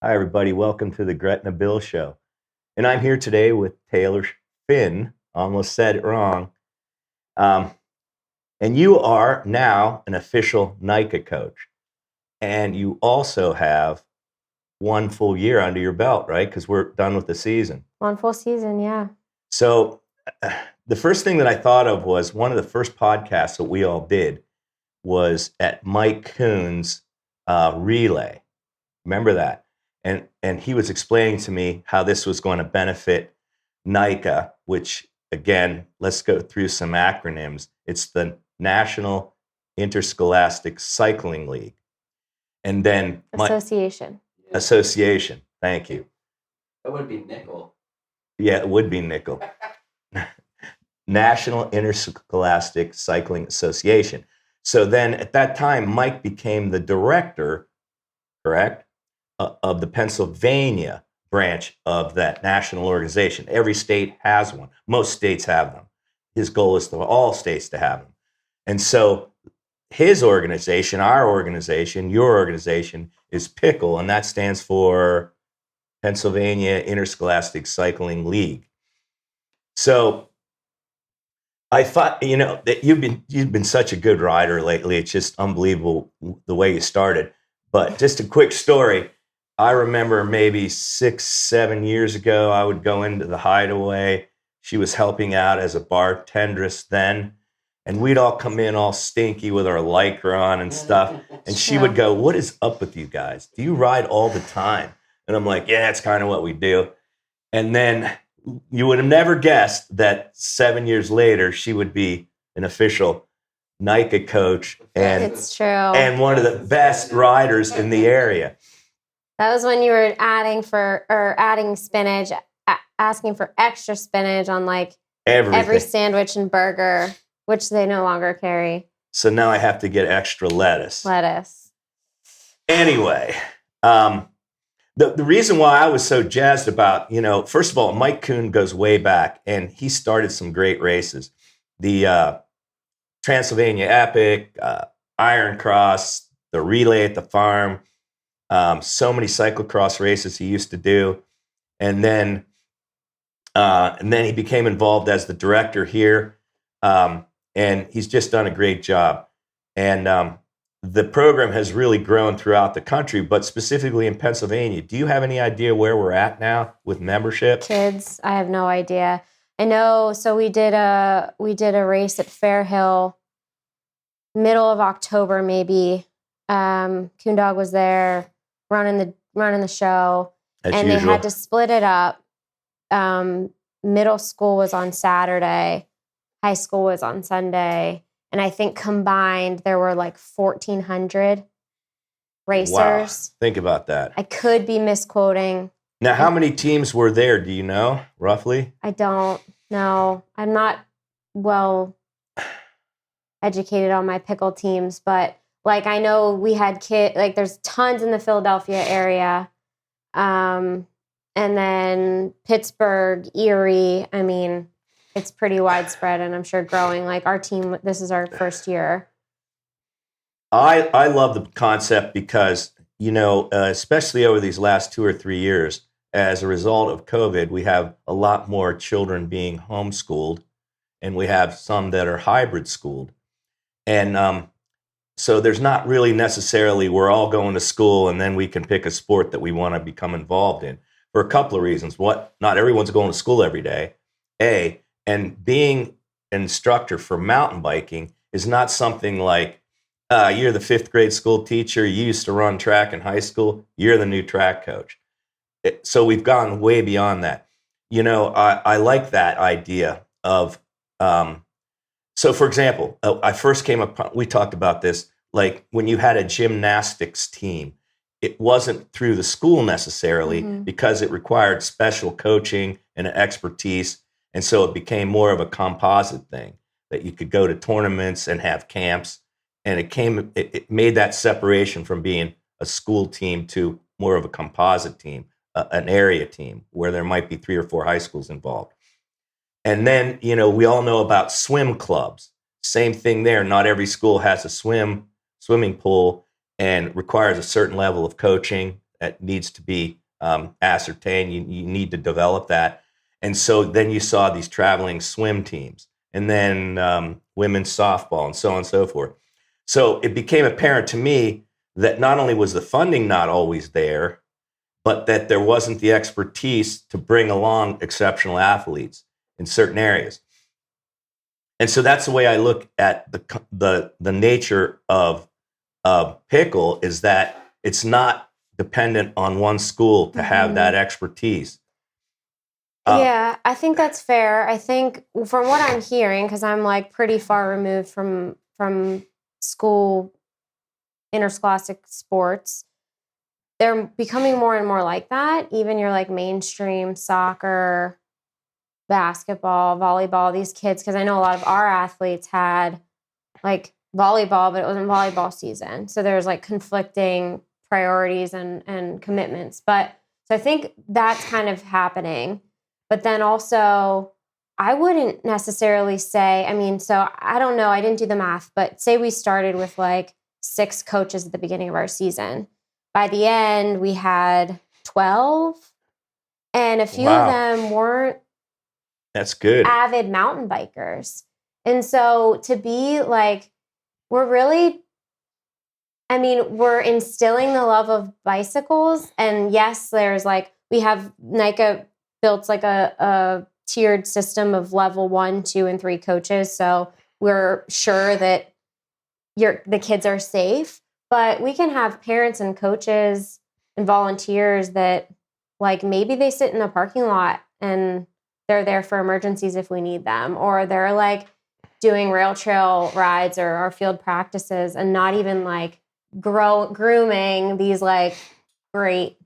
Hi, everybody. Welcome to the Gretna Bill Show. And I'm here today with Taylor Finn. Almost said it wrong. Um, and you are now an official NIKA coach. And you also have one full year under your belt, right? Because we're done with the season. One full season, yeah. So the first thing that I thought of was one of the first podcasts that we all did was at Mike Kuhn's relay. Remember that? And he was explaining to me how this was going to benefit NIKA, which, again, let's go through some acronyms. It's the National Interscholastic Cycling League. And then Association. Association. Thank you. That would be nickel. Yeah, it would be nickel. National Interscholastic Cycling Association. So then at that time, Mike became the director, correct, of the Pennsylvania branch of that national organization. Every state has one. Most states have them. His goal is for all states to have them. And so his organization, our organization, your organization is PICKLE, and that stands for Pennsylvania Interscholastic Cycling League. So I thought, that you've been such a good rider lately. It's just unbelievable the way you started. But just a quick story. I remember maybe 6-7 years ago, I would go into the Hideaway. She was helping out as a bartendress then. And we'd all come in all stinky with our Lycra on and stuff. And she would go, "What is up with you guys? Do you ride all the time?" And I'm like, "Yeah, it's kind of what we do." And then you would have never guessed that 7 years later, she would be an official NIKA coach. And It's true. And one of the best riders in the area. That was when you were adding spinach, asking for extra spinach on every sandwich and burger, which they no longer carry. So now I have to get extra lettuce. Anyway, the reason why I was so jazzed about, first of all, Mike Kuhn goes way back, and he started some great races. The Transylvania Epic, Iron Cross, the relay at the farm, so many cyclocross races he used to do. And then he became involved as the director here. And he's just done a great job. And the program has really grown throughout the country, but specifically in Pennsylvania. Do you have any idea where we're at now with membership? Kids, I have no idea. I know. So we did a race at Fair Hill, middle of October maybe. Coondog was there running the show, As and usual. they had to split it up. Middle school was on Saturday, high school was on Sunday. And I think combined, there were 1,400 racers. Wow. Think about that. I could be misquoting. Now, how many teams were there? Do you know, roughly? I don't know. I'm not well educated on my pickle teams, but I know we had there's tons in the Philadelphia area. And then Pittsburgh, Erie. I mean, it's pretty widespread, and I'm sure growing. Our team, this is our first year. I love the concept because, especially over these last 2 or 3 years, as a result of COVID, we have a lot more children being homeschooled, and we have some that are hybrid schooled. And so there's not really necessarily we're all going to school and then we can pick a sport that we want to become involved in for a couple of reasons. Not everyone's going to school every day, A. And being an instructor for mountain biking is not something like, you're the 5th grade school teacher, you used to run track in high school, you're the new track coach. So we've gone way beyond that. I like that idea of, so for example, I first came up, we talked about this, when you had a gymnastics team, it wasn't through the school necessarily because it required special coaching and expertise. And so it became more of a composite thing that you could go to tournaments and have camps. And it made that separation from being a school team to more of a composite team, an area team where there might be 3 or 4 high schools involved. And then, we all know about swim clubs. Same thing there. Not every school has a swimming pool and requires a certain level of coaching, that needs to be ascertained. You need to develop that. And so then you saw these traveling swim teams, and then women's softball, and so on and so forth. So it became apparent to me that not only was the funding not always there, but that there wasn't the expertise to bring along exceptional athletes in certain areas. And so that's the way I look at the nature of pickle, is that it's not dependent on one school to have that expertise. Yeah, I think that's fair. I think from what I'm hearing, because I'm like pretty far removed from school interscholastic sports, they're becoming more and more like that. Even your like mainstream soccer, basketball, volleyball, these kids, because I know a lot of our athletes had like volleyball, but it wasn't volleyball season. So there's like conflicting priorities and commitments. But so I think that's kind of happening. But then also, I wouldn't necessarily say, I mean, so I don't know, I didn't do the math, but say we started with like 6 coaches at the beginning of our season. By the end, we had 12, and a few of them weren't that's good avid mountain bikers. And so to be like, we're instilling the love of bicycles. And yes, there's like, we have NIKA built like a tiered system of level 1, 2, and 3 coaches. So we're sure that the kids are safe, but we can have parents and coaches and volunteers that like, maybe they sit in a parking lot and they're there for emergencies if we need them, or they're like doing rail trail rides or our field practices, and not even like grooming these like great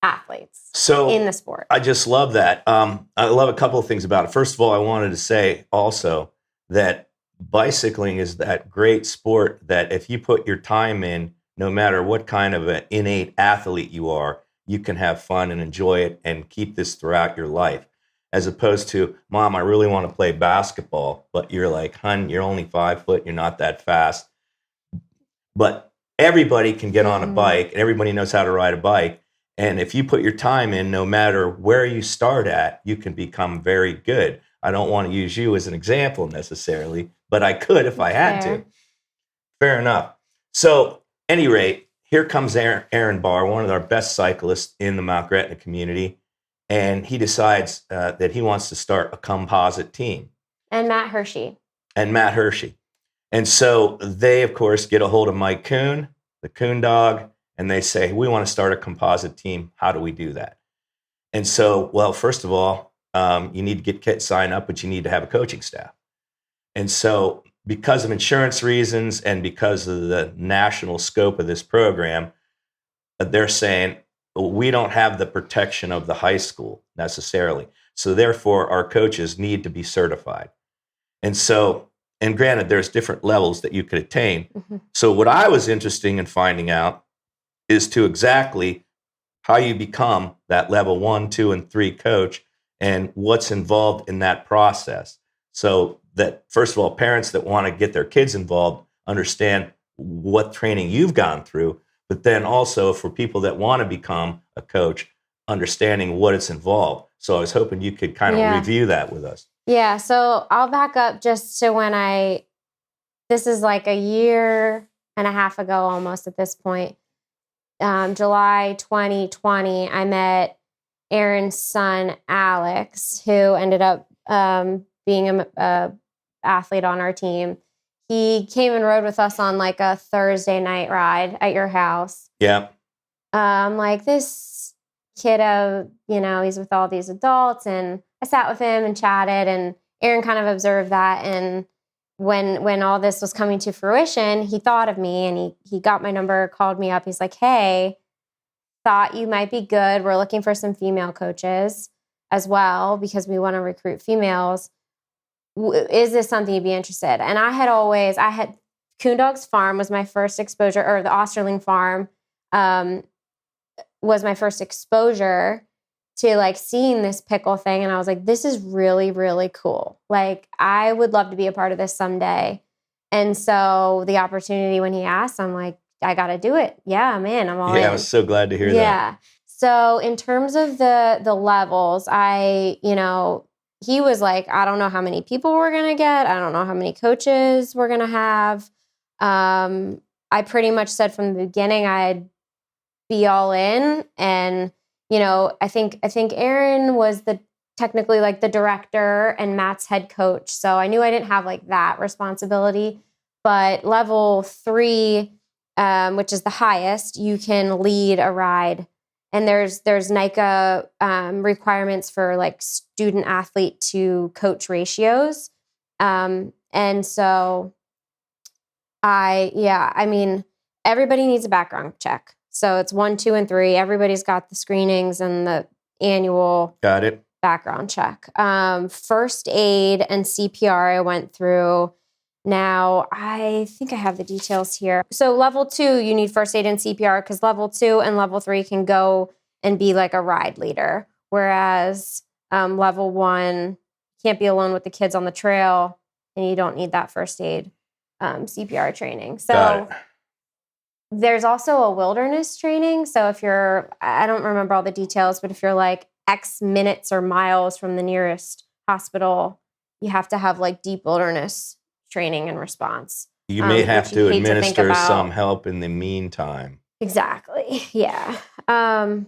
athletes in the sport. I just love that. I love a couple of things about it. First of all, I wanted to say also that bicycling is that great sport that if you put your time in, no matter what kind of an innate athlete you are, you can have fun and enjoy it and keep this throughout your life. As opposed to, Mom, I really want to play basketball, but you're like, hun, you're only 5 foot, you're not that fast. But everybody can get on a bike, and everybody knows how to ride a bike. And if you put your time in, no matter where you start at, you can become very good. I don't want to use you as an example necessarily, but I could if I had to. Fair enough. So, any rate, here comes Aaron Barr, one of our best cyclists in the Mount Gretna community, and he decides that he wants to start a composite team. And Matt Hershey. And so they, of course, get a hold of Mike Kuhn, the Kuhn dog, and they say, we want to start a composite team. How do we do that? And so, well, first of all, you need to get kids signed up, but you need to have a coaching staff. And so because of insurance reasons and because of the national scope of this program, they're saying, we don't have the protection of the high school necessarily. So therefore, our coaches need to be certified. And so, and granted, there's different levels that you could attain. So what I was interested in finding out is to exactly how you become that level 1, 2, and 3 coach and what's involved in that process. So that, first of all, parents that want to get their kids involved understand what training you've gone through, but then also for people that want to become a coach, understanding what it's involved. So I was hoping you could kind of review that with us. Yeah, so I'll back up just to this is like a year and a half ago almost at this point. July 2020, I met Aaron's son, Alex, who ended up being a athlete on our team. He came and rode with us on like a Thursday night ride at your house. Yeah. Like this kiddo, he's with all these adults, and I sat with him and chatted, and Aaron kind of observed that. And when all this was coming to fruition, he thought of me, and he got my number, called me up. He's like, hey, thought you might be good. We're looking for some female coaches as well because we want to recruit females. Is this something you'd be interested? And I had Coondog's Farm was my first exposure, or the Osterling Farm was my first exposure to like seeing this pickle thing. And I was like, this is really, really cool. Like, I would love to be a part of this someday. And so the opportunity when he asked, I'm like, I got to do it. Yeah, man, I'm all Yeah, in. I was so glad to hear that. Yeah. So in terms of the levels, he was like, I don't know how many people we're going to get. I don't know how many coaches we're going to have. I pretty much said from the beginning I'd be all in. And, I think Aaron was technically like the director and Matt's head coach. So I knew I didn't have like that responsibility. But level 3, which is the highest, you can lead a ride. And there's NIKA requirements for like student athlete to coach ratios. And so everybody needs a background check. So it's 1, 2, and 3. Everybody's got the screenings and the annual Got it. background check. First aid and CPR I went through. Now, I think I have the details here. So level 2, you need first aid and CPR because level 2 and level 3 can go and be like a ride leader. Whereas level 1, can't be alone with the kids on the trail and you don't need that first aid CPR training. So there's also a wilderness training. So if I don't remember all the details, but if you're like X minutes or miles from the nearest hospital, you have to have like deep wilderness training and response. You may have to administer some about. help in the meantime. Exactly. Yeah. And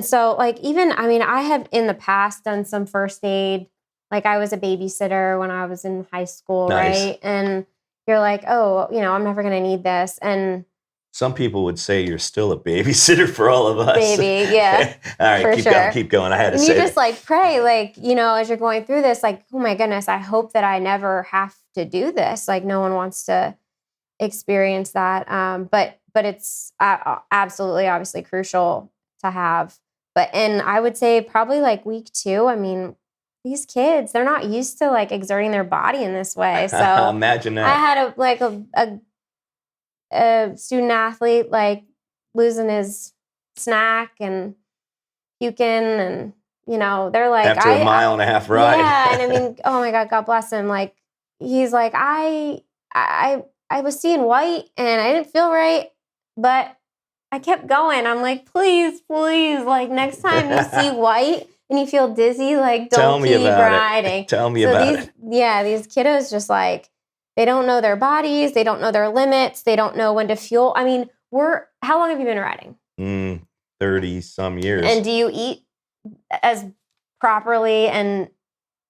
so like I have in the past done some first aid. Like I was a babysitter when I was in high school, Nice. right? And you're like, oh, I'm never going to need this. And some people would say you're still a babysitter for all of us. Maybe, yeah. All right, for keep going. I had to and say you just that. like pray, like, as you're going through this, like, oh my goodness, I hope that I never have to do this. Like no one wants to experience that. But it's absolutely, obviously crucial to have. And I would say probably like week 2, these kids, they're not used to like exerting their body in this way. So imagine that. I had a student athlete like losing his snack and puking, and they're like after a mile and a half ride. Yeah, and oh my God, God bless him. Like he's like I was seeing white and I didn't feel right, but I kept going. I'm like, please, like next time you see white and you feel dizzy, like don't keep riding. Tell me about it. Yeah, these kiddos just like, they don't know their bodies. They don't know their limits. They don't know when to fuel. How long have you been riding? 30 some years. And do you eat as properly and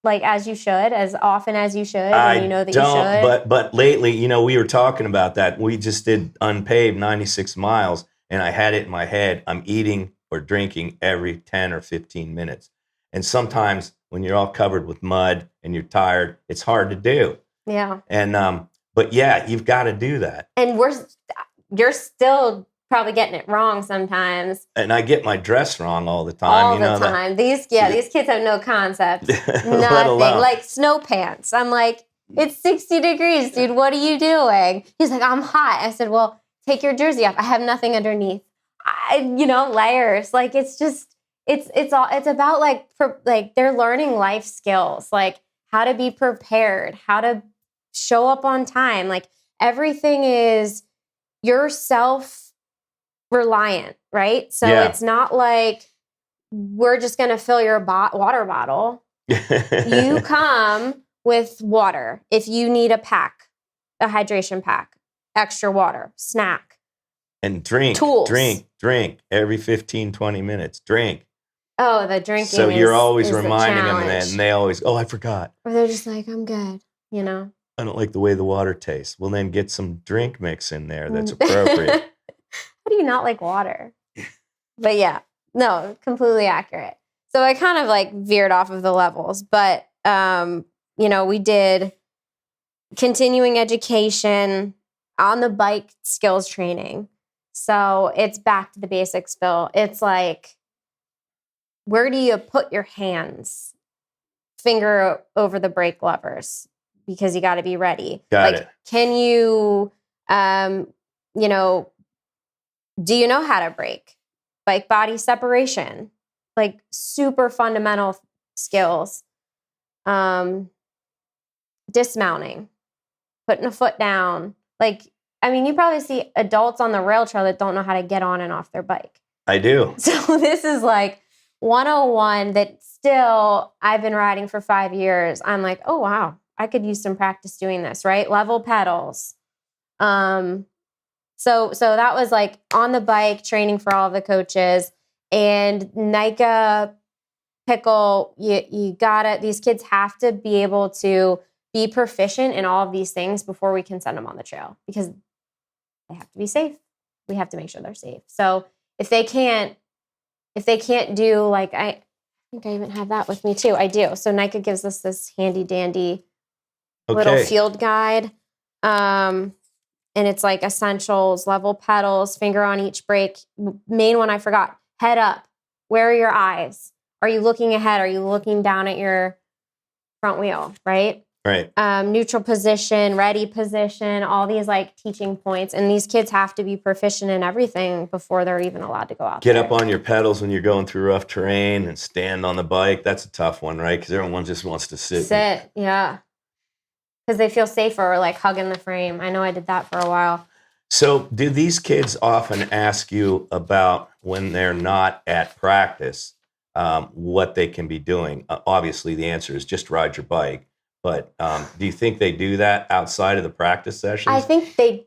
like as you should, as often as you should? And you know that you should? But lately, we were talking about that. We just did unpaved 96 miles and I had it in my head. I'm eating or drinking every 10 or 15 minutes. And sometimes when you're all covered with mud and you're tired, it's hard to do. Yeah. And but yeah, you've got to do that. And you're still probably getting it wrong sometimes. And I get my dress wrong all the time. All the time. These kids have no concept. Nothing. Like snow pants. I'm like, it's 60 degrees, dude. What are you doing? He's like, I'm hot. I said, well, take your jersey off. I have nothing underneath. Layers. Like it's about like they're learning life skills, like how to be prepared, how to show up on time. Like everything is you're self-reliant, right? So It's not like we're just going to fill your water bottle. You come with water. If you need a hydration pack, extra water, snack. And drink, tools. Drink every 15, 20 minutes. Drink. Oh, the drinking. So you're always is reminding them that, and they always, I forgot. Or they're just like, I'm good, I don't like the way the water tastes. Well, then get some drink mix in there that's appropriate. How do you not like water? But yeah, no, completely accurate. So I kind of like veered off of the levels, but we did continuing education on the bike skills training. So it's back to the basics, Bill. It's like, where do you put your hands? Finger over the brake levers because you got to be ready. Got it. Can you, do you know how to brake? Bike body separation, like super fundamental skills. Dismounting, putting a foot down. Like I mean, you probably see adults on the rail trail that don't know how to get on and off their bike. I do. So this is like 101 that still I've been riding for 5 years. I'm like, oh, wow, I could use some practice doing this, right? Level pedals. So that was like on the bike training for all of the coaches, and NIKA pickle. You gotta, these kids have to be able to be proficient in all of these things before we can send them on the trail, because they have to be safe. We have to make sure they're safe. So if they can't do, like, I think I even have that with me too. I do. So NIKA gives us this handy dandy little field guide. And it's like essentials, level pedals, finger on each brake. Main one I forgot, head up. Where are your eyes? Are you looking ahead? Are you looking down at your front wheel, right? Right. Neutral position, ready position, all these like teaching points. And these kids have to be proficient in everything before they're even allowed to go out Get there. up on your pedals when you're going through rough terrain and stand on the bike. That's a tough one, right? Because everyone just wants to sit. Yeah. Because they feel safer, like hugging the frame. I know I did that for a while. So do these kids often ask you about, when they're not at practice, what they can be doing? Obviously, the answer is just ride your bike. But do you think they do that outside of the practice sessions?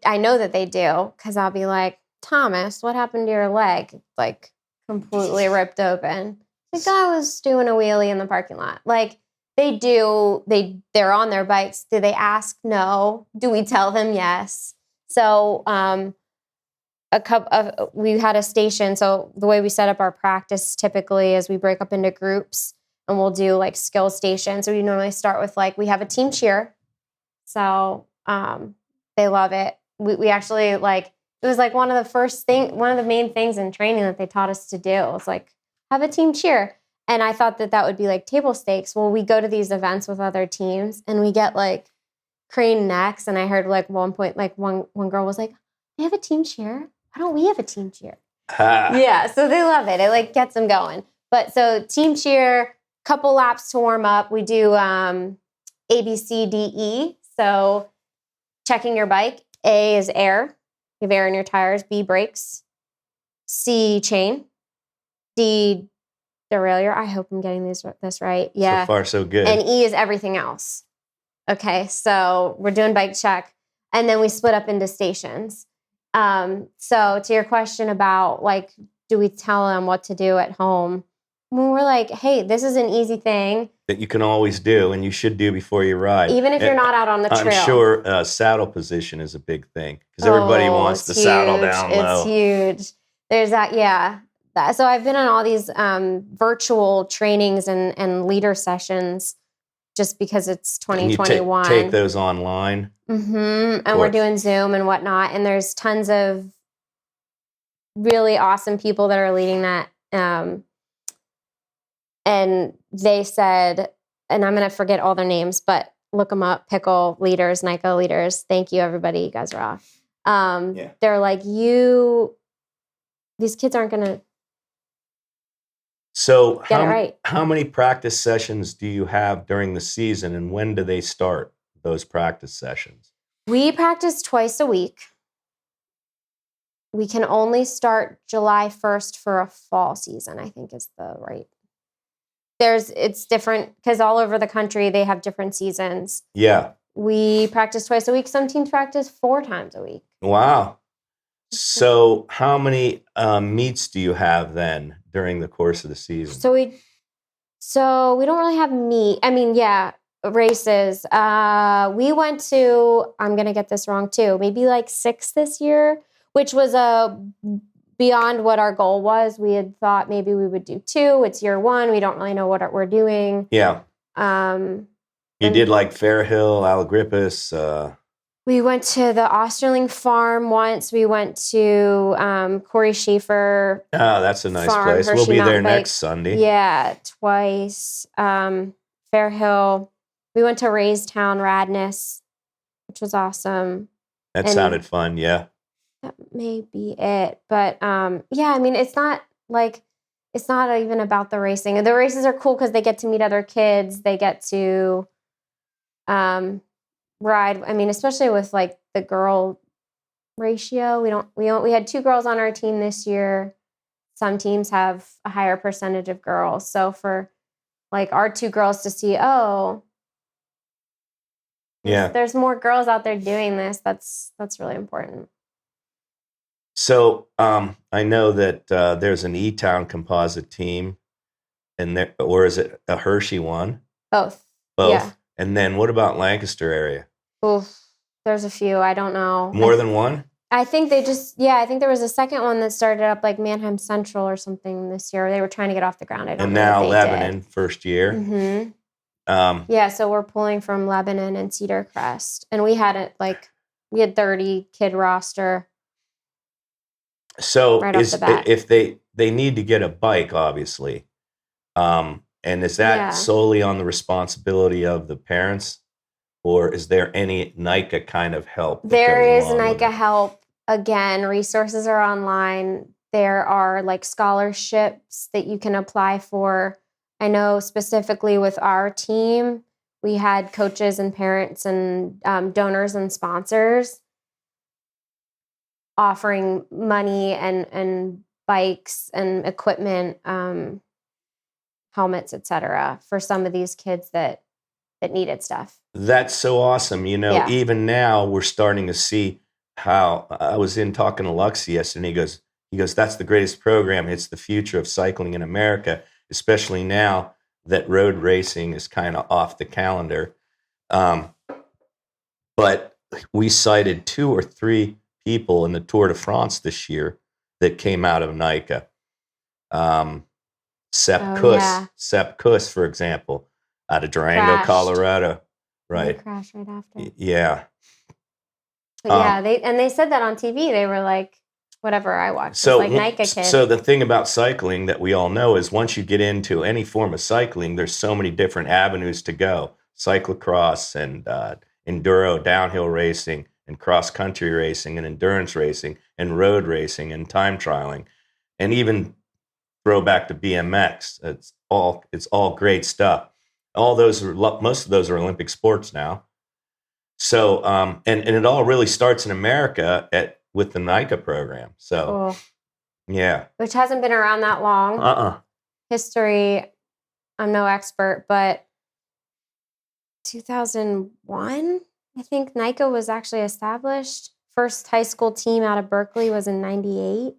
I know that they do, because I'll be like, Thomas, what happened to your leg? Like completely ripped open. Like, I was doing a wheelie in the parking lot. Like, they're on their bikes. Do they ask? No. Do we tell them? Yes. So we had a station. So the way we set up our practice typically is we break up into groups, and we'll do like skill stations. So we normally start with, like, we have a team cheer. So they love it. We actually, like, it was like one of the main things in training that they taught us to do. It was like, have a team cheer. And I thought that would be like table stakes. Well, we go to these events with other teams, and we get like crane necks. And I heard like one point, like one girl was like, "They have a team cheer. Why don't we have a team cheer?" Yeah, so they love it. It like gets them going. But so team cheer, couple laps to warm up. We do A, B, C, D, E. So checking your bike. A is air. You have air in your tires. B, brakes. C, chain. D, derailleur. I hope I'm getting this right. Yeah. So far, so good. And E is everything else. Okay, so we're doing bike check. And then we split up into stations. So to your question about, like, do we tell them what to do at home? When we're like, hey, this is an easy thing that you can always do, and you should do before you ride. Even if you're not out on the trail. I'm sure saddle position is a big thing, because everybody wants the saddle down low. It's huge. There's that, yeah. So I've been on all these virtual trainings and leader sessions just because it's 2021. And you take those online. Mm-hmm. And we're doing Zoom and whatnot. And there's tons of really awesome people that are leading that. And they said, and I'm going to forget all their names, but look them up, Pickle leaders, NIKA leaders. Thank you, everybody. You guys are off. They're like, these kids aren't going to. So how many practice sessions do you have during the season, and when do they start, those practice sessions? We practice twice a week. We can only start July 1st for a fall season, I think is the right. It's different because all over the country they have different seasons. Yeah. We practice twice a week. Some teams practice 4 times a week. Wow. So how many meets do you have then during the course of the season? So we don't really have meet. I mean, yeah, races. We went to, I'm going to get this wrong too, maybe like 6 this year, which was beyond what our goal was. We had thought maybe we would do 2. It's year 1. We don't really know what we're doing. Yeah. You did like Fairhill, Alagrippus. We went to the Osterling farm once. We went to Corey Schaefer. Oh, that's a nice farm, place. Hershey We'll be Mountain there Bike. next Sunday. Yeah, twice. Fairhill. We went to Raystown, Radness, which was awesome. That sounded fun, yeah. That may be it. But yeah, I mean, it's not even about the racing. The races are cool because they get to meet other kids. They get to ride. I mean, especially with like the girl ratio. We had 2 girls on our team this year. Some teams have a higher percentage of girls. So for like our 2 girls to see, there's more girls out there doing this. That's really important. So I know that there's an E-Town composite team, or is it a Hershey one? Both. Yeah. And then what about Lancaster area? Oof, there's a few. I don't know. More than one? I think I think there was a second one that started up like Mannheim Central or something this year. They were trying to get off the ground. I don't know. And now Lebanon, first year. Mm-hmm. So we're pulling from Lebanon and Cedar Crest. And we had 30 kid roster. So right off the bat. If they need to get a bike, obviously, and is that solely on the responsibility of the parents? Or is there any NIKA kind of help? There is NIKA help. Again, resources are online. There are like scholarships that you can apply for. I know specifically with our team, we had coaches and parents and donors and sponsors offering money and bikes and equipment, helmets, etc., for some of these kids that needed stuff. That's so awesome. Even now we're starting to see how I was talking to Lux yesterday, and he goes, that's the greatest program. It's the future of cycling in America, especially now that road racing is kind of off the calendar. But we cited 2 or 3 people in the Tour de France this year that came out of NIKA. Sepp Kuss, for example, out of Durango, Colorado. Right. He crashed right after. Yeah. But they said that on TV. They were like, whatever I watched, so like NIKA kid. So the thing about cycling that we all know is once you get into any form of cycling, there's so many different avenues to go. Cyclocross and enduro, downhill racing, and cross-country racing, and endurance racing, and road racing, and time trialing, and even throw back to BMX. It's all great stuff. Most of those are Olympic sports now. So, and it all really starts in America with the NIKA program. So, yeah. Which hasn't been around that long. History, I'm no expert, but 2001, I think NIKA was actually established. First high school team out of Berkeley was in 98.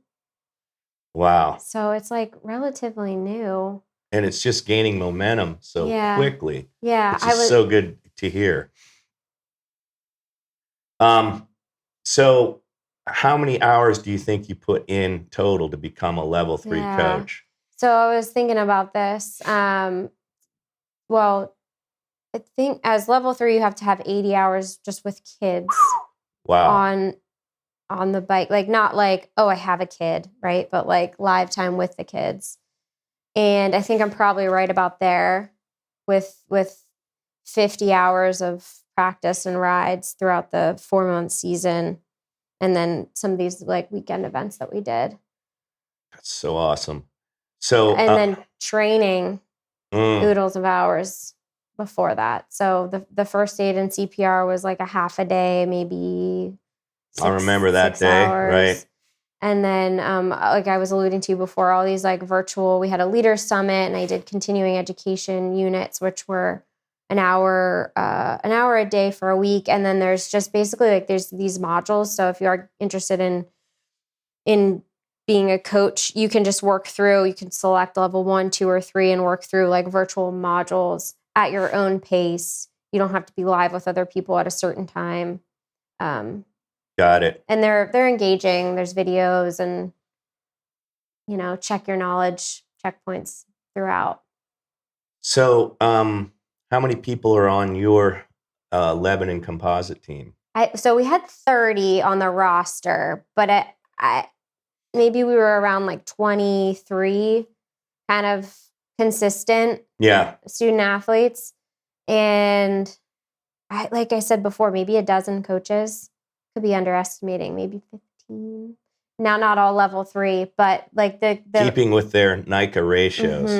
Wow. So it's like relatively new. And it's just gaining momentum so quickly. Yeah. Which is so good to hear. So how many hours do you think you put in total to become a level 3 coach? So I was thinking about this. Well, I think as level 3, you have to have 80 hours just with kids. Wow. On the bike. Like not like, I have a kid, right? But like live time with the kids. And I think I'm probably right about there with 50 hours of practice and rides throughout the 4-month season. And then some of these like weekend events that we did. That's so awesome. So, and then training oodles of hours before that. So the first aid and CPR was like a half a day, maybe I remember that day, hours. Right? And then, like I was alluding to before, all these like virtual, we had a leaders summit and I did continuing education units, which were an hour a day for a week. And then there's just basically like, there's these modules. So if you are interested in being a coach, you can just work through, you can select level 1, 2, or 3 and work through like virtual modules at your own pace. You don't have to be live with other people at a certain time. Got it. And they're engaging. There's videos and, check your knowledge checkpoints throughout. So, how many people are on your Lebanon composite team? So we had 30 on the roster, but maybe we were around like 23 kind of consistent student athletes. And like I said before, maybe a dozen coaches. Could be underestimating, maybe 15. Now, not all level 3, but like the keeping with their NIKA ratios.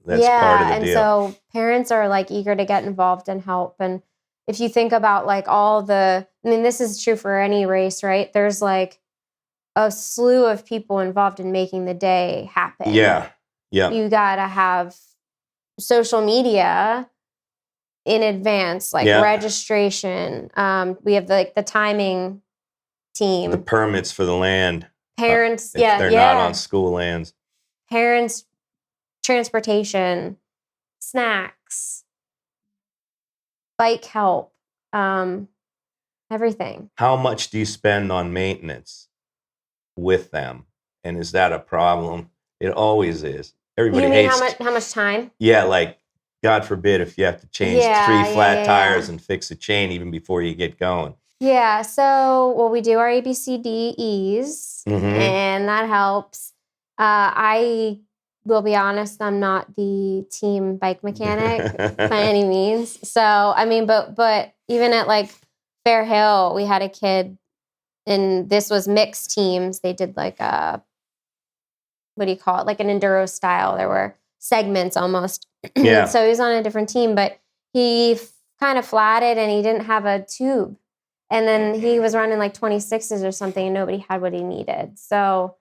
That's part of the deal. And so parents are like eager to get involved and help. And if you think about like all the, I mean, this is true for any race, right? There's like a slew of people involved in making the day happen. Yeah. You got to have social media in advance, like registration. We have like the timing team. The permits for the land. Parents, if they're not on school lands. Parents, transportation, snacks, bike help, everything. How much do you spend on maintenance with them? And is that a problem? It always is. Everybody hates. How much time? Yeah, like God forbid if you have to change 3 flat tires and fix a chain even before you get going. Yeah, so we do our ABCDEs, and that helps. I will be honest, I'm not the team bike mechanic by any means. So I mean, but even at like Fair Hill, we had a kid, and this was mixed teams. They did like a, what do you call it? Like an enduro style. There were segments almost. Yeah. So he was on a different team, but he kind of flatted and he didn't have a tube. And then he was running like 26s or something and nobody had what he needed. So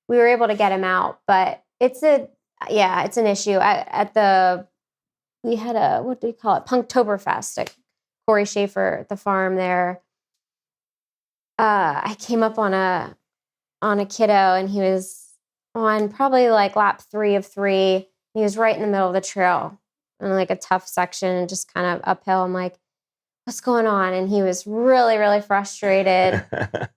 we were able to get him out, but it's an issue. We had a, what do we call it? Punktoberfest at Corey Schaefer at the farm there. I came up on a kiddo and he was on probably like lap 3 of 3. He was right in the middle of the trail in like a tough section, just kind of uphill. I'm like, what's going on? And he was really, really frustrated.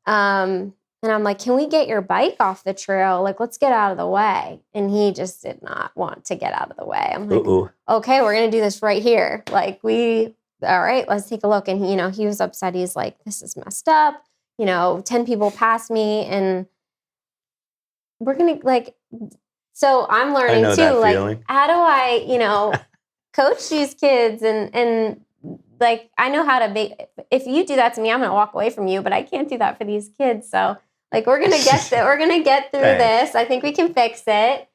And I'm like, can we get your bike off the trail? Like, let's get out of the way. And he just did not want to get out of the way. I'm like, okay, we're going to do this right here. Like all right, let's take a look. And he was upset. He's like, this is messed up. 10 people passed me and we're going to like, so I'm learning too, like, feeling. How do I, coach these kids and like, I know how to make, if you do that to me, I'm going to walk away from you, but I can't do that for these kids. So like, we're going to get through this. I think we can fix it.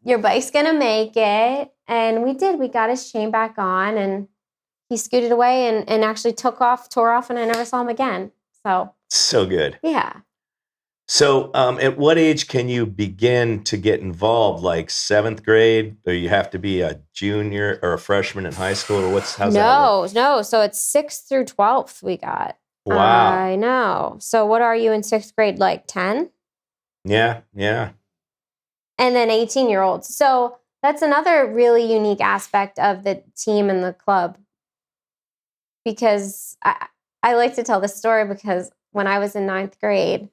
Your bike's going to make it. And we did, we got his chain back on and he scooted away and actually tore off and I never saw him again. So good. Yeah. So at what age can you begin to get involved? Like 7th grade, or you have to be a junior or a freshman in high school, or how's that work? No. So it's 6th through 12th we got. Wow. I know. So what are you in 6th grade? Like 10? Yeah. And then 18-year-olds. So that's another really unique aspect of the team and the club. Because I like to tell this story because when I was in 9th grade,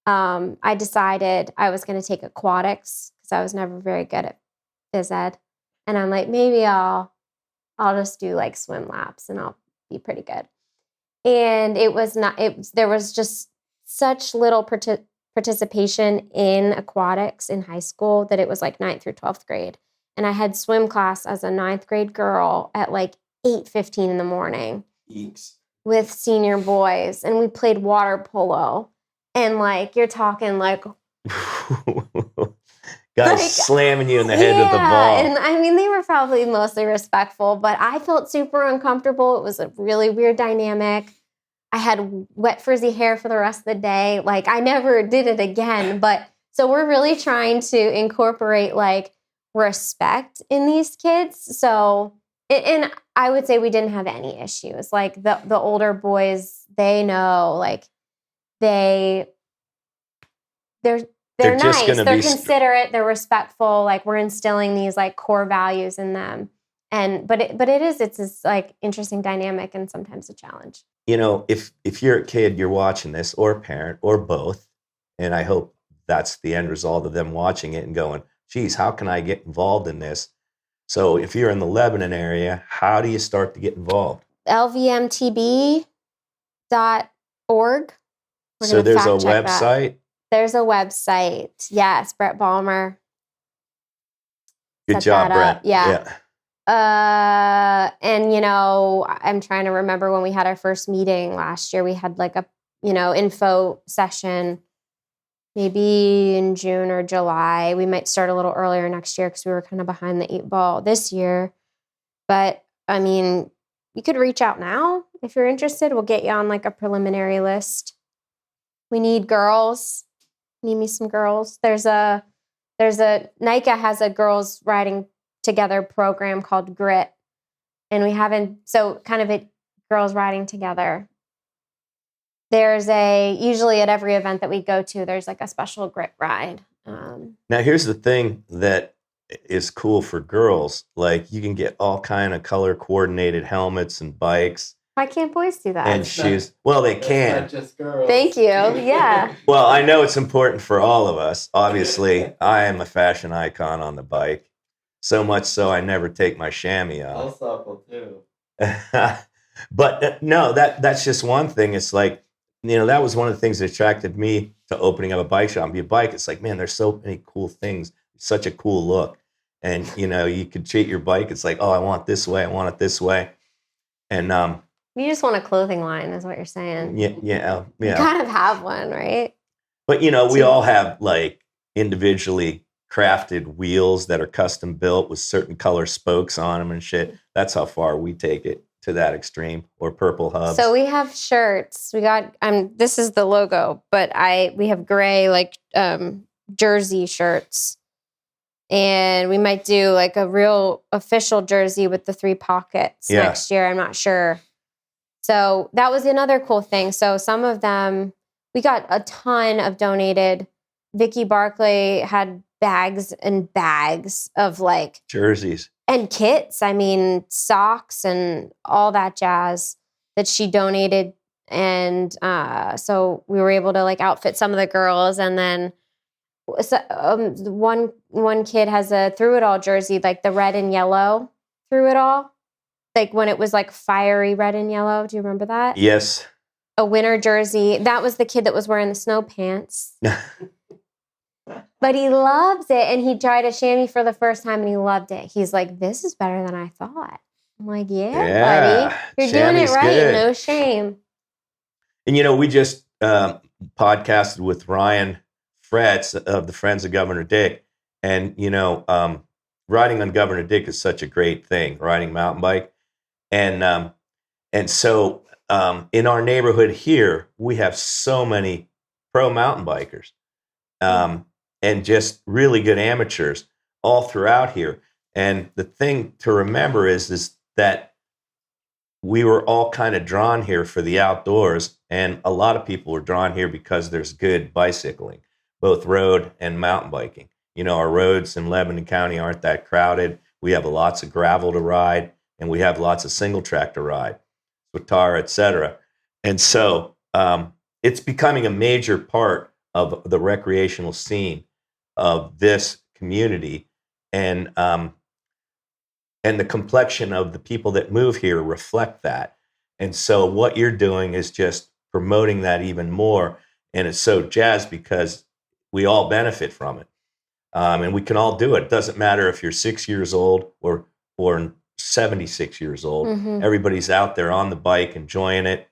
I decided I was going to take aquatics because I was never very good at phys ed. And I'm like, maybe I'll just do like swim laps and I'll be pretty good. And there was just such little participation in aquatics in high school that it was like 9th through 12th grade. And I had swim class as a 9th grade girl at like 8:15 in the morning. Eeks. With senior boys. And we played water polo. And like, you're talking like guys slamming you in the head with the ball. And I mean, they were probably mostly respectful, but I felt super uncomfortable. It was a really weird dynamic. I had wet frizzy hair for the rest of the day. Like I never did it again. But so we're really trying to incorporate like respect in these kids. So, and I would say we didn't have any issues. Like the older boys, they know, like they're nice, they're considerate, they're respectful. Like we're instilling these like core values in them. But it's this like interesting dynamic and sometimes a challenge. If you're a kid, you're watching this, or a parent, or both, and I hope that's the end result of them watching it and going, geez, how can I get involved in this? So if you're in the Lebanon area, how do you start to get involved? LVMTB.org. So there's a website? There's a website. Yes, Brett Ballmer. Good job, Brett. Yeah. And I'm trying to remember when we had our first meeting last year. We had like a info session, maybe in June or July. We might start a little earlier next year because we were kind of behind the 8 ball this year. But I mean, you could reach out now if you're interested. We'll get you on like a preliminary list. We need girls. Need me some girls. There's a NIKA has a girls riding together program called Grit. And we haven't, so kind of girls riding together. There's usually at every event that we go to, there's like a special Grit ride. Now, here's the thing that is cool for girls. Like, you can get all kind of color coordinated helmets and bikes. Why can't boys do that? And shoes. Well, they can. Not just girls. Thank you. Yeah. Well, I know it's important for all of us. Obviously, I am a fashion icon on the bike. So much so I never take my chamois I'll off. supple too. But no, that's just one thing. It's like, that was one of the things that attracted me to opening up a bike shop and be a bike. It's like, man, there's so many cool things. Such a cool look. And, you could treat your bike. It's like, oh, I want this way. I want it this way. And, You just want a clothing line, is what you're saying. yeah. You kind of have one, right? But, we all have like individually crafted wheels that are custom built with certain color spokes on them and shit. That's how far we take it, to that extreme, or purple hubs. So we have shirts. We got, this is the logo, but we have gray, like, jersey shirts. And we might do like a real official jersey with the 3 pockets next year. I'm not sure. So that was another cool thing. So some of them, we got a ton of donated. Vicky Barclay had bags and bags of like jerseys and kits. I mean, socks and all that jazz that she donated. And so we were able to like outfit some of the girls. And then one kid has a Through It All jersey, like the red and yellow Through It All. Like when it was like fiery red and yellow. Do you remember that? Yes. A winter jersey. That was the kid that was wearing the snow pants. But he loves it. And he tried a chamois for the first time and he loved it. He's like, this is better than I thought. I'm like, yeah. Buddy. You're doing it right. Good. No shame. And, we just podcasted with Ryan Fretz of the Friends of Governor Dick. And, riding on Governor Dick is such a great thing, riding mountain bike. And so in our neighborhood here, we have so many pro mountain bikers and just really good amateurs all throughout here. And the thing to remember is that we were all kind of drawn here for the outdoors. And a lot of people were drawn here because there's good bicycling, both road and mountain biking. Our roads in Lebanon County aren't that crowded. We have lots of gravel to ride, and we have lots of single track to ride, Swatara, etc. And so it's becoming a major part of the recreational scene of this community, and the complexion of the people that move here reflect that. And so what you're doing is just promoting that even more, and it's so jazzed because we all benefit from it. And we can all do it. It doesn't matter if you're 6 years old or 76 years old. Mm-hmm. Everybody's out there on the bike enjoying it.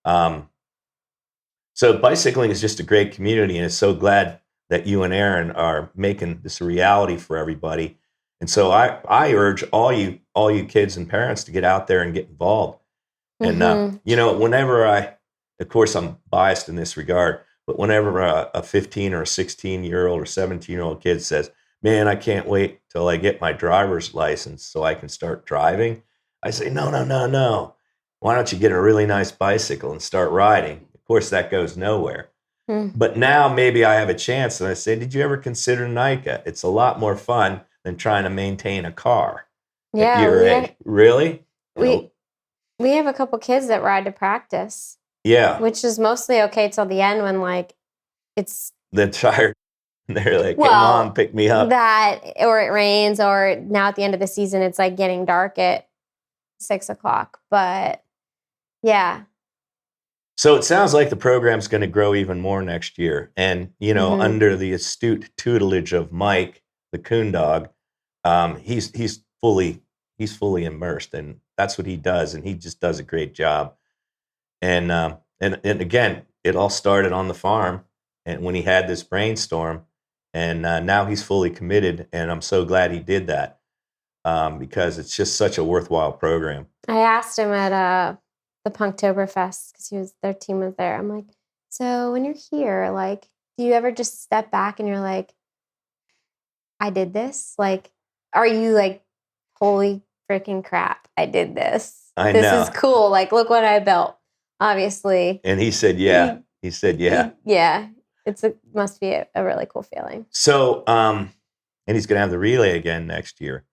So bicycling is just a great community, and it's so glad that you and Aaron are making this a reality for everybody. And so I urge all you kids and parents to get out there and get involved. Mm-hmm. And whenever of course I'm biased in this regard, but whenever a 15 or a 16-year-old or 17-year-old kid says, man, I can't wait till I get my driver's license so I can start driving, I say, no. Why don't you get a really nice bicycle and start riding? Of course, that goes nowhere. But now maybe I have a chance, and I say, did you ever consider NIKA? It's a lot more fun than trying to maintain a car at your age. Really? We have a couple kids that ride to practice. Yeah. Which is mostly okay till the end when, like, it's... They're tired. They're like, hey, Mom, pick me up. That, or it rains, or now at the end of the season, it's, like, getting dark at 6 o'clock. But, yeah. So it sounds like the program's going to grow even more next year. And, under the astute tutelage of Mike, the coon dog, he's fully immersed. And that's what he does. And he just does a great job. And again, it all started on the farm, and when he had this brainstorm, and now he's fully committed, and I'm so glad he did that because it's just such a worthwhile program. I asked him at the Punktoberfest because their team was there. I'm like, so when you're here, like, do you ever just step back and you're like, I did this? Like, are you like, holy freaking crap, I did this. I This know. is cool. Like, look what I built. Obviously. And he said, yeah. He said, yeah. Yeah. Must be a really cool feeling. So, and he's going to have the relay again next year.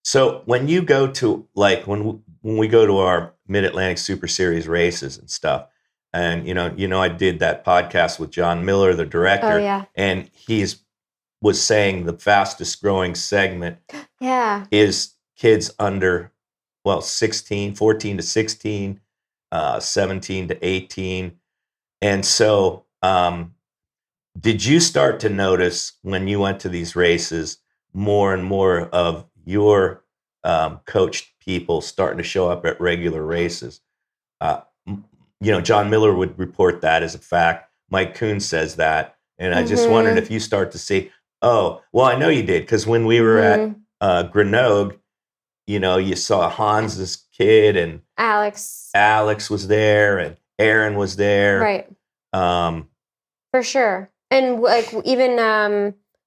So when you go to, like, when we go to our Mid-Atlantic Super Series races and stuff, and, I did that podcast with John Miller, the director. Oh, yeah. And was saying the fastest growing segment is kids under, 14 to 16, 17 to 18. And so did you start to notice when you went to these races more and more of your coached people starting to show up at regular races? John Miller would report that as a fact. Mike Kuhn says that. And I just wondered if you start to see, oh, well, I know you did, because when we were at Grenoble, you saw Hans's kid, and Alex was there, and Aaron was there. Right. For sure. And like even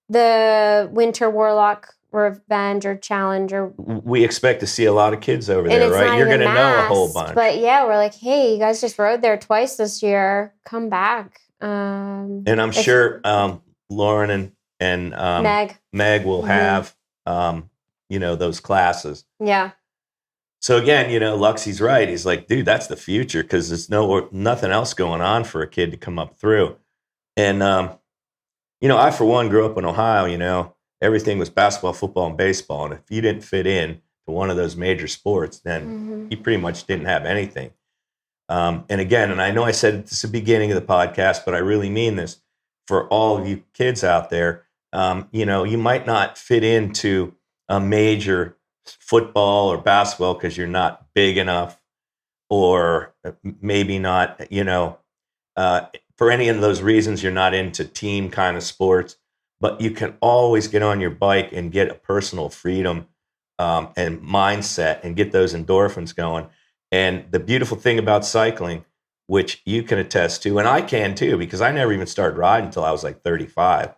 the Winter Warlock Revenge or Challenge, or we expect to see a lot of kids over there, right? You're going to know a whole bunch. But yeah, we're like, hey, you guys just rode there twice this year. Come back. And I'm sure Lauren and Meg will have those classes. Yeah. So again, Luxie's right. He's like, dude, that's the future, because there's nothing else going on for a kid to come up through. And I, for one, grew up in Ohio. Everything was basketball, football, and baseball. And if you didn't fit in to one of those major sports, then you pretty much didn't have anything. And again, and I know I said this at the beginning of the podcast, but I really mean this for all of you kids out there. You might not fit into a major football or basketball because you're not big enough, or maybe not, for any of those reasons, you're not into team kind of sports. But you can always get on your bike and get a personal freedom and mindset and get those endorphins going. And the beautiful thing about cycling, which you can attest to, and I can too, because I never even started riding until I was like 35,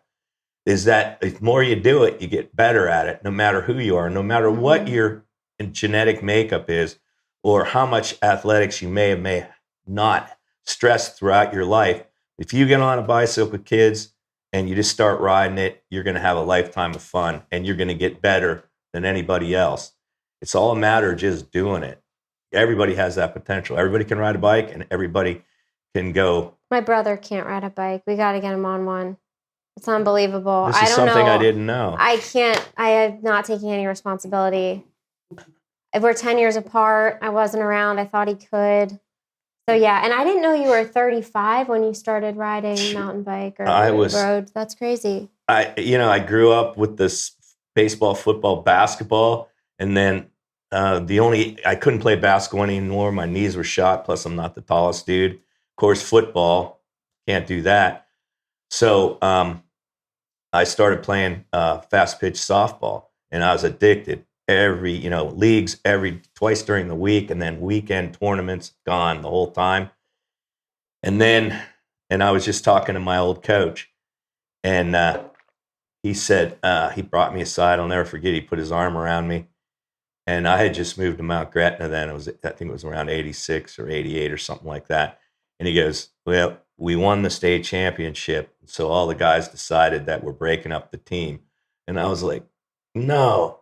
is that the more you do it, you get better at it, no matter who you are, no matter what your genetic makeup is, or how much athletics you may not stress throughout your life. If you get on a bicycle with kids and you just start riding it, you're going to have a lifetime of fun, and you're going to get better than anybody else. It's all a matter of just doing it. Everybody has that potential. Everybody can ride a bike, and everybody can go. My brother can't ride a bike. We got to get him on one. It's unbelievable. This is something I didn't know. I can't. I am not taking any responsibility. If we're 10 years apart, I wasn't around. I thought he could. So yeah, and I didn't know you were 35 when you started riding mountain bike or road. That's crazy. I grew up with this baseball, football, basketball, and then I couldn't play basketball anymore. My knees were shot. Plus, I'm not the tallest dude. Of course, football, can't do that. So I started playing fast pitch softball, and I was addicted. Leagues twice during the week, and then weekend tournaments, gone the whole time. And I was just talking to my old coach, and he said, he brought me aside. I'll never forget. He put his arm around me, and I had just moved to Mount Gretna then. I think it was around 86 or 88 or something like that. And he goes, well, we won the state championship. So all the guys decided that we're breaking up the team. And I was like, no.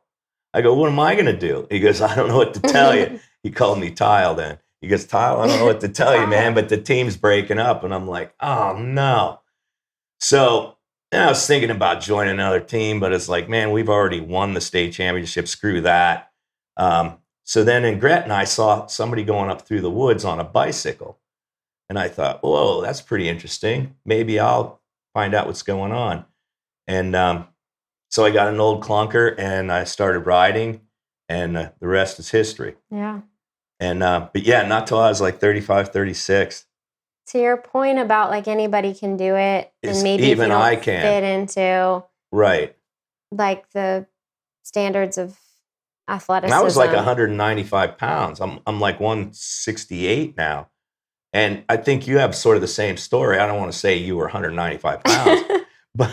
I go, what am I going to do? He goes, I don't know what to tell you. He called me Tile then. He goes, Tile, I don't know what to tell you, man, but the team's breaking up. And I'm like, oh, no. So I was thinking about joining another team, but it's like, man, we've already won the state championship. Screw that. So then in Gretna, I saw somebody going up through the woods on a bicycle. And I thought, whoa, that's pretty interesting. Maybe I'll find out what's going on. And so I got an old clunker, and I started riding, and the rest is history. Yeah. And but yeah, not till I was like 35, 36. To your point about like anybody can do it, and maybe even if you don't I can fit into right, like the standards of athleticism. And I was like 195 pounds. I'm like 168 now. And I think you have sort of the same story. I don't want to say you were 195 pounds, but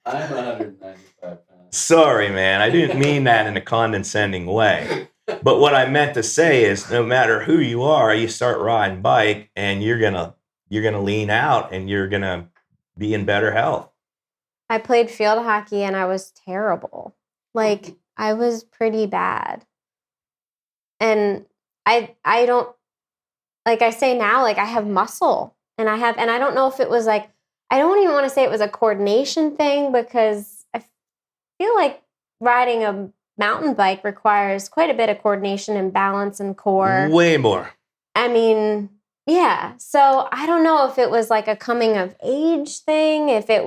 I'm 195 pounds. sorry, man. I didn't mean that in a condescending way. But what I meant to say is no matter who you are, you start riding bike and you're gonna lean out and you're gonna be in better health. I played field hockey and I was terrible. Like, I was pretty bad. And I don't, like I say now, like I have muscle and I don't know if it was like, I don't even want to say it was a coordination thing because I feel like riding a mountain bike requires quite a bit of coordination and balance and core. Way more. I mean, yeah. So I don't know if it was like a coming of age thing, if it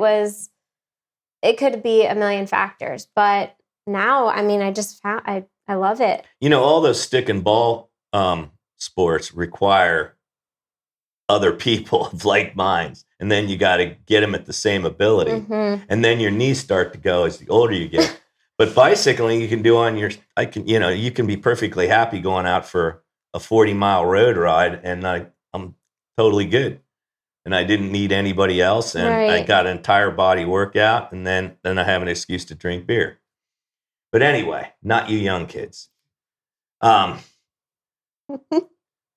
could be a million factors. But now, I mean, I just found, I love it. You know, all those stick and ball sports require other people of like minds. And then you got to get them at the same ability. Mm-hmm. And then your knees start to go as the older you get. But bicycling, you can do you can be perfectly happy going out for a 40-mile road ride. And I'm totally good. And I didn't need anybody else. And I got an entire body workout. And then I have an excuse to drink beer. But anyway, not you young kids.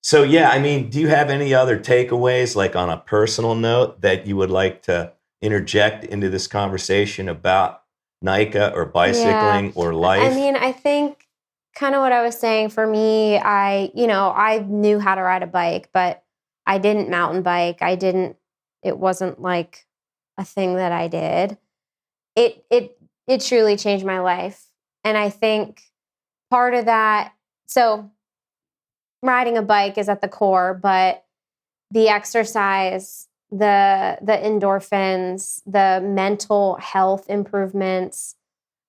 So, yeah, I mean, do you have any other takeaways, like on a personal note, that you would like to interject into this conversation about NIKA or bicycling or life? I mean, I think kind of what I was saying for me, I knew how to ride a bike, but I didn't mountain bike. It wasn't like a thing that I did. It truly changed my life. And I think part of that, so riding a bike is at the core, but the exercise, the endorphins, the mental health improvements,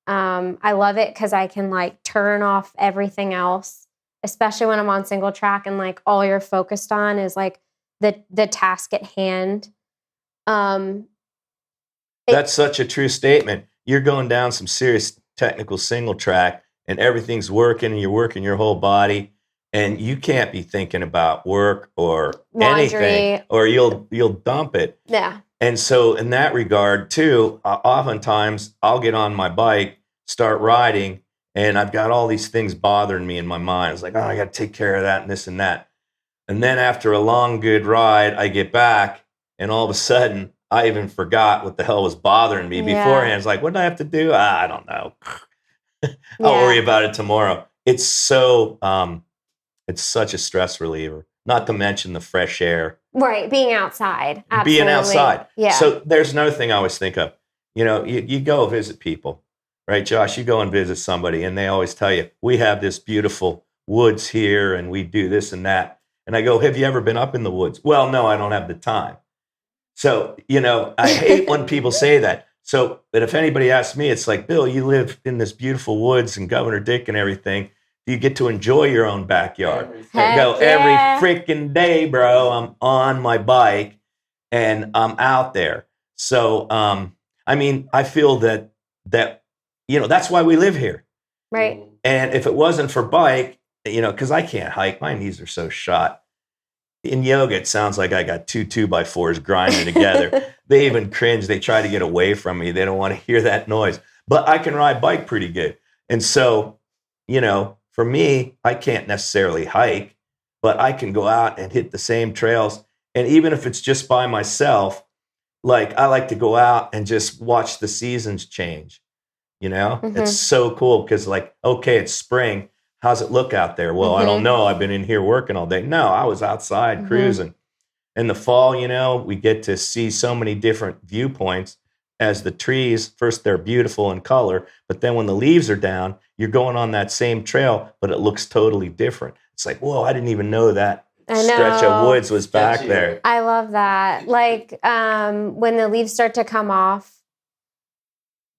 I love it because I can like turn off everything else, especially when I'm on single track and like all you're focused on is like the task at hand. That's such a true statement. You're going down some serious technical single track and everything's working and you're working your whole body. And you can't be thinking about work or Laundry. anything, or you'll dump it. Yeah. And so, in that regard, too, oftentimes I'll get on my bike, start riding, and I've got all these things bothering me in my mind. It's like, oh, I got to take care of that and this and that. And then after a long, good ride, I get back, and all of a sudden, I even forgot what the hell was bothering me beforehand. It's like, what did I have to do? I don't know. I'll worry about it tomorrow. It's so. It's such a stress reliever, not to mention the fresh air. Right, being outside. Absolutely. Being outside. Yeah. So there's another thing I always think of. You know, you go visit people, right, Josh? You go and visit somebody, and they always tell you, we have this beautiful woods here, and we do this and that. And I go, have you ever been up in the woods? Well, no, I don't have the time. So, you know, I hate when people say that. So, but if anybody asks me, it's like, Bill, you live in this beautiful woods and Governor Dick and everything. You get to enjoy your own backyard. Every freaking day, bro. I'm on my bike and I'm out there. So, I mean, I feel that you know, that's why we live here. Right. And if it wasn't for bike, you know, because I can't hike, my knees are so shot. In yoga, it sounds like I got two 2x4s grinding together. They even cringe. They try to get away from me. They don't want to hear that noise. But I can ride bike pretty good. And so, you know, for me, I can't necessarily hike, but I can go out and hit the same trails. And even if it's just by myself, like I like to go out and just watch the seasons change. You know, It's so cool because like, okay, it's spring. How's it look out there? Well, I don't know. I've been in here working all day. No, I was outside cruising. In the fall, you know, we get to see so many different viewpoints as the trees. First, they're beautiful in color, but then when the leaves are down, you're going on that same trail, but it looks totally different. It's like, whoa, I didn't even know that stretch of woods was back there. I love that. Like when the leaves start to come off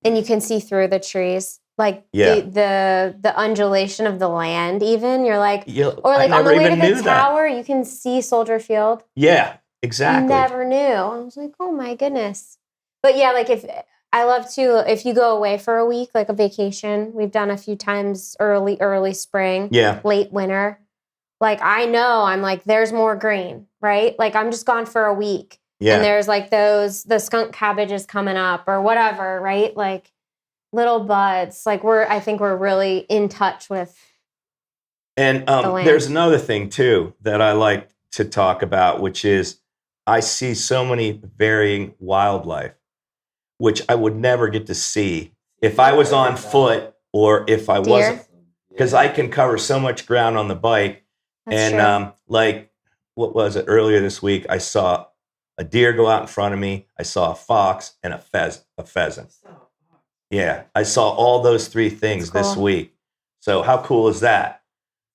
and you can see through the trees, like the undulation of the land even, you're like, or like on the way to the tower, you can see Soldier Field. Yeah, exactly. Never knew. I was like, oh my goodness. But yeah, like if I love to, if you go away for a week, like a vacation, we've done a few times early spring, late winter. Like, I know I'm like, there's more green, right? Like, I'm just gone for a week. Yeah. And there's like the skunk cabbages coming up or whatever, right? Like little buds. Like I think we're really in touch with. And there's another thing too that I like to talk about, which is I see so many varying wildlife, which I would never get to see if I was on foot or if I wasn't, because I can cover so much ground on the bike. That's true. Like, what was it? Earlier this week, I saw a deer go out in front of me. I saw a fox and a pheasant. Yeah, I saw all those three things this week. So how cool is that?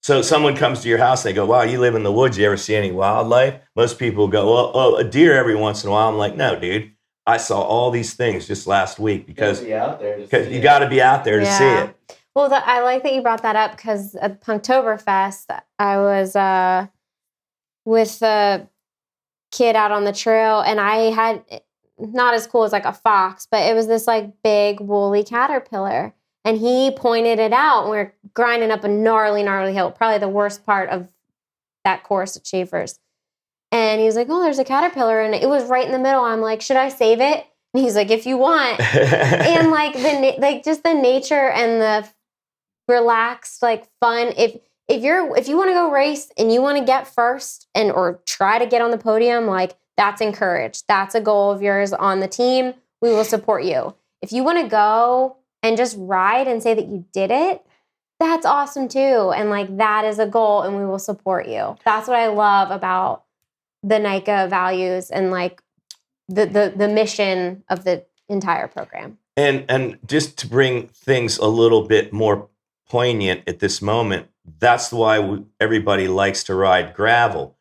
So someone comes to your house and they go, wow, you live in the woods. You ever see any wildlife? Most people go, well, a deer every once in a while. I'm like, no, dude. I saw all these things just last week because you got to be out there to see it. Well, I like that you brought that up because at Punktoberfest, I was with a kid out on the trail, and I had not as cool as like a fox, but it was this like big woolly caterpillar, and he pointed it out. And we were grinding up a gnarly hill, probably the worst part of that course at Schaefer's. And he was like, oh, there's a caterpillar, and it was right in the middle. I'm like, should I save it? And he's like, if you want. And like just the nature and the relaxed, like fun. If you want to go race and you want to get first or try to get on the podium, like that's encouraged. That's a goal of yours on the team. We will support you. If you want to go and just ride and say that you did it, that's awesome too. And like that is a goal, and we will support you. That's what I love about the NIKA values and like the mission of the entire program. And just to bring things a little bit more poignant at this moment, that's why everybody likes to ride gravel,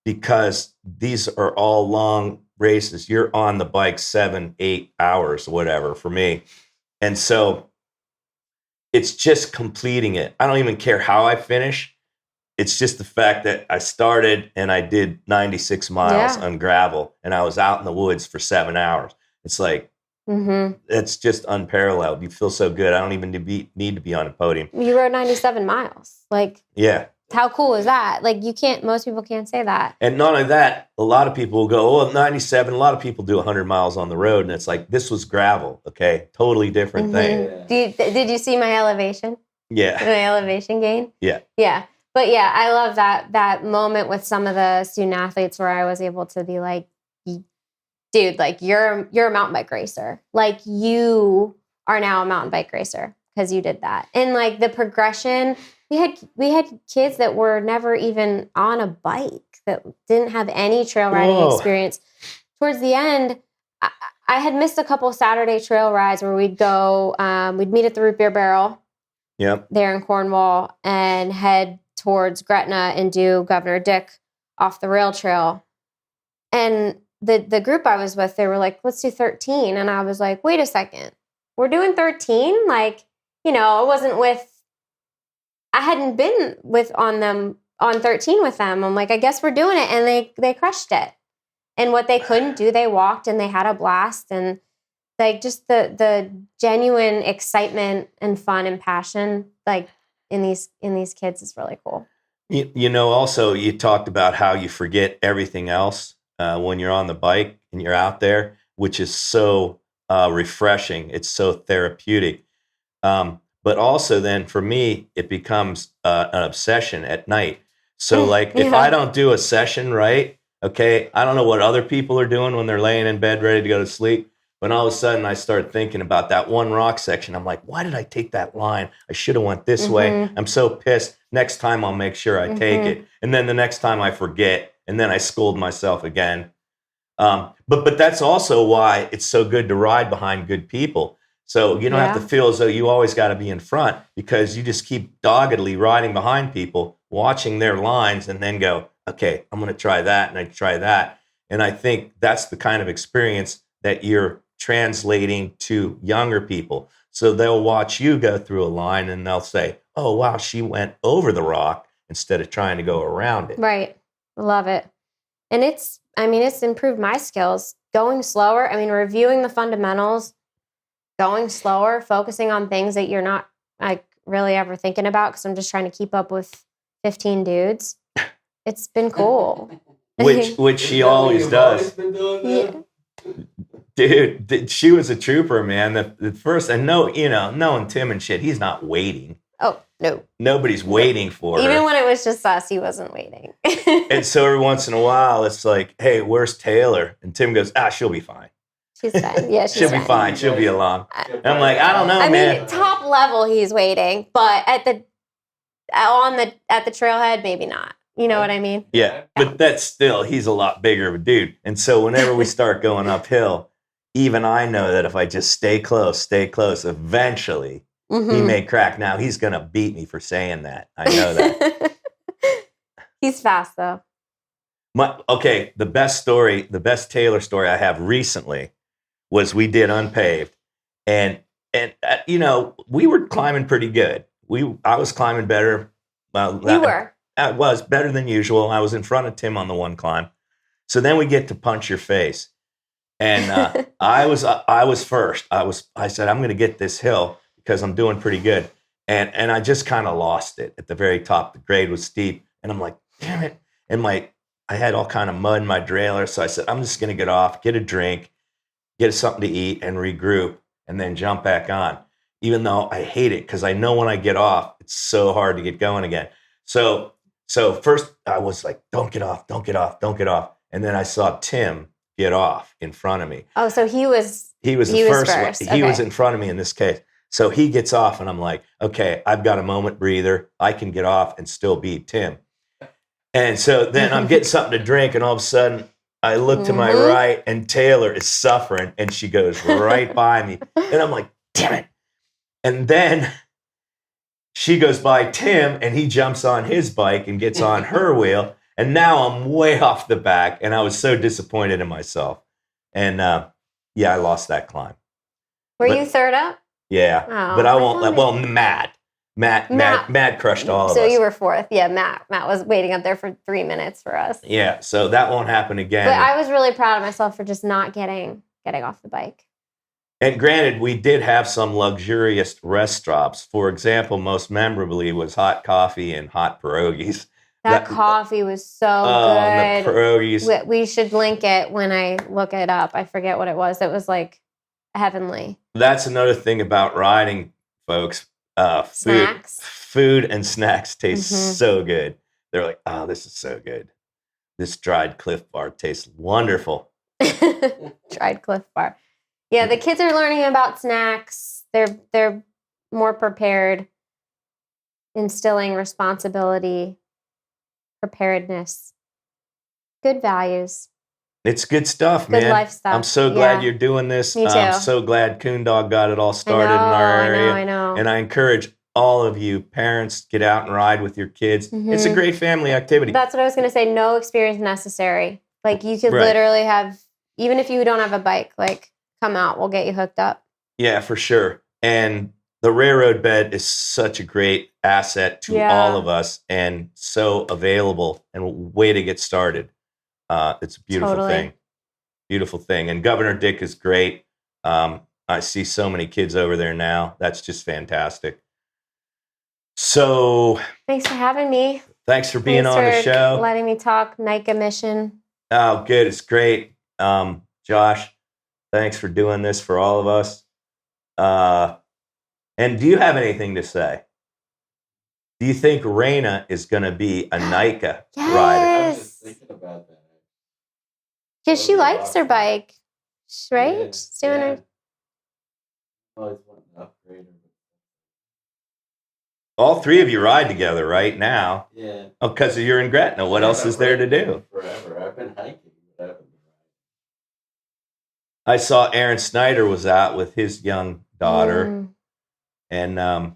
because these are all long races. You're on the bike 7-8 hours, whatever, for me. And so it's just completing it. I don't even care how I finish. It's just the fact that I started and I did 96 miles on gravel, and I was out in the woods for 7 hours. It's like, it's just unparalleled. You feel so good. I don't even need to be on a podium. You rode 97 miles. Like, how cool is that? Like, most people can't say that. And not only that, a lot of people will go, oh, 97. A lot of people do 100 miles on the road, and it's like, this was gravel. Okay. Totally different thing. Did you see my elevation? Yeah. My elevation gain? Yeah. Yeah. But yeah, I love that moment with some of the student athletes where I was able to be like, dude, like you're a mountain bike racer. Like you are now a mountain bike racer because you did that. And like the progression, we had kids that were never even on a bike, that didn't have any trail riding experience. Towards the end, I had missed a couple Saturday trail rides where we'd go, we'd meet at the Root Beer Barrel there in Cornwall and head towards Gretna and do Governor Dick off the rail trail. And the group I was with, they were like, let's do 13. And I was like, wait a second, we're doing 13? Like, I hadn't been on 13 with them. I'm like, I guess we're doing it. And they crushed it. And what they couldn't do, they walked and they had a blast. And like just the genuine excitement and fun and passion, like in these kids is really cool. Also you talked about how you forget everything else when you're on the bike and you're out there, which is so refreshing. It's so therapeutic. But also then for me, it becomes an obsession at night. So like if I don't do a session right, okay, I don't know what other people are doing when they're laying in bed ready to go to sleep. When all of a sudden I start thinking about that one rock section, I'm like, why did I take that line? I should have went this way. I'm so pissed. Next time I'll make sure I take it. And then the next time I forget, and then I scold myself again. But that's also why it's so good to ride behind good people. So you don't have to feel as though you always got to be in front, because you just keep doggedly riding behind people, watching their lines, and then go, okay, I'm going to try that and I try that. And I think that's the kind of experience that you're translating to younger people. So they'll watch you go through a line and they'll say, oh, wow, she went over the rock instead of trying to go around it. Right. Love it. And it's improved my skills. Going slower, reviewing the fundamentals, going slower, focusing on things that you're not like really ever thinking about because I'm just trying to keep up with 15 dudes. It's been cool. Which she always does. Dude, she was a trooper, man. The first, and knowing Tim and shit, he's not waiting. Oh, no. Nobody's waiting for her. Even when it was just us, he wasn't waiting. And so every once in a while, it's like, hey, where's Taylor? And Tim goes, she'll be fine. She's fine. Yeah, she'll be fine. She'll be along. And I'm like, I don't know, man. I mean, top level, he's waiting, but at the trailhead, maybe not. You know what I mean? Yeah, but that's still, he's a lot bigger of a dude. And so whenever we start going uphill, even I know that if I just stay close, eventually he may crack. Now he's going to beat me for saying that. I know that. He's fast though. The best Taylor story I have recently was we did unpaved, and we were climbing pretty good. I was climbing better. You were. I was better than usual. I was in front of Tim on the one climb. So then we get to punch your face, and I was first. I said I'm going to get this hill because I'm doing pretty good, and I just kind of lost it at the very top. The grade was steep, and I'm like, damn it! And I had all kind of mud in my trailer, so I said I'm just going to get off, get a drink, get something to eat, and regroup, and then jump back on. Even though I hate it because I know when I get off, it's so hard to get going again. So first I was like, don't get off. And then I saw Tim get off in front of me. Oh, so he was the first one. Okay. He was in front of me in this case. So he gets off and I'm like, okay, I've got a moment breather. I can get off and still beat Tim. And so then I'm getting something to drink and all of a sudden I look to my right and Taylor is suffering and she goes right by me. And I'm like, damn it. And then she goes by Tim and he jumps on his bike and gets on her wheel. And now I'm way off the back and I was so disappointed in myself. And I lost that climb. Were you third up? Yeah. Oh, but I won't, well, Matt crushed all of us. So you were fourth. Yeah, Matt was waiting up there for 3 minutes for us. Yeah, so that won't happen again. But I was really proud of myself for just not getting off the bike. And granted, we did have some luxurious rest stops. For example, most memorably was hot coffee and hot pierogies. That coffee was so good. The pierogies. We should link it when I look it up. I forget what it was. It was like heavenly. That's another thing about riding, folks. Food and snacks taste so good. They're like, oh, this is so good. This dried Cliff Bar tastes wonderful. Dried Cliff Bar. Yeah, the kids are learning about snacks. They're more prepared, instilling responsibility, preparedness, good values. It's good stuff, man. Good life stuff. I'm so glad you're doing this. Me too. I'm so glad Coondog got it all started in our area. I know. And I encourage all of you parents, get out and ride with your kids. It's a great family activity. That's what I was going to say. No experience necessary. Like you could literally have, even if you don't have a bike, like come out, we'll get you hooked up. Yeah, for sure. And the railroad bed is such a great asset to all of us and so available and a way to get started. It's a beautiful thing. Beautiful thing. And Governor Dick is great. I see so many kids over there now. That's just fantastic. So thanks for having me. Thanks for being on the show. Letting me talk NIKA mission. Oh, good. It's great. Josh, thanks for doing this for all of us. And do you have anything to say? Do you think Raina is going to be a NIKA rider? I was just thinking about that. Because she likes her bike, right? Yeah, She's doing her. Always want to upgrade her. All three of you ride together right now. Yeah. Oh, because you're in Gretna. What else is there to do? Forever. I've been hiking, but I haven't been riding. I saw Aaron Snyder was out with his young daughter. And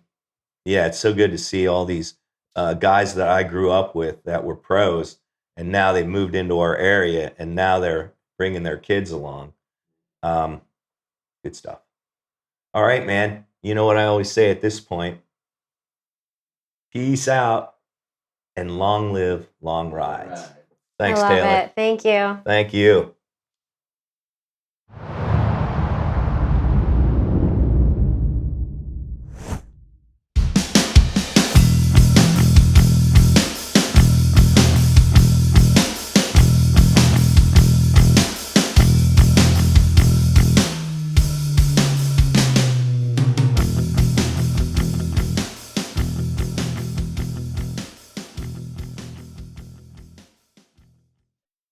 it's so good to see all these guys that I grew up with that were pros. And now they moved into our area, and now they're bringing their kids along. Good stuff. All right, man. You know what I always say at this point? Peace out, and long live, long rides. Right. Thanks, I love Taylor. it. Thank you. Thank you.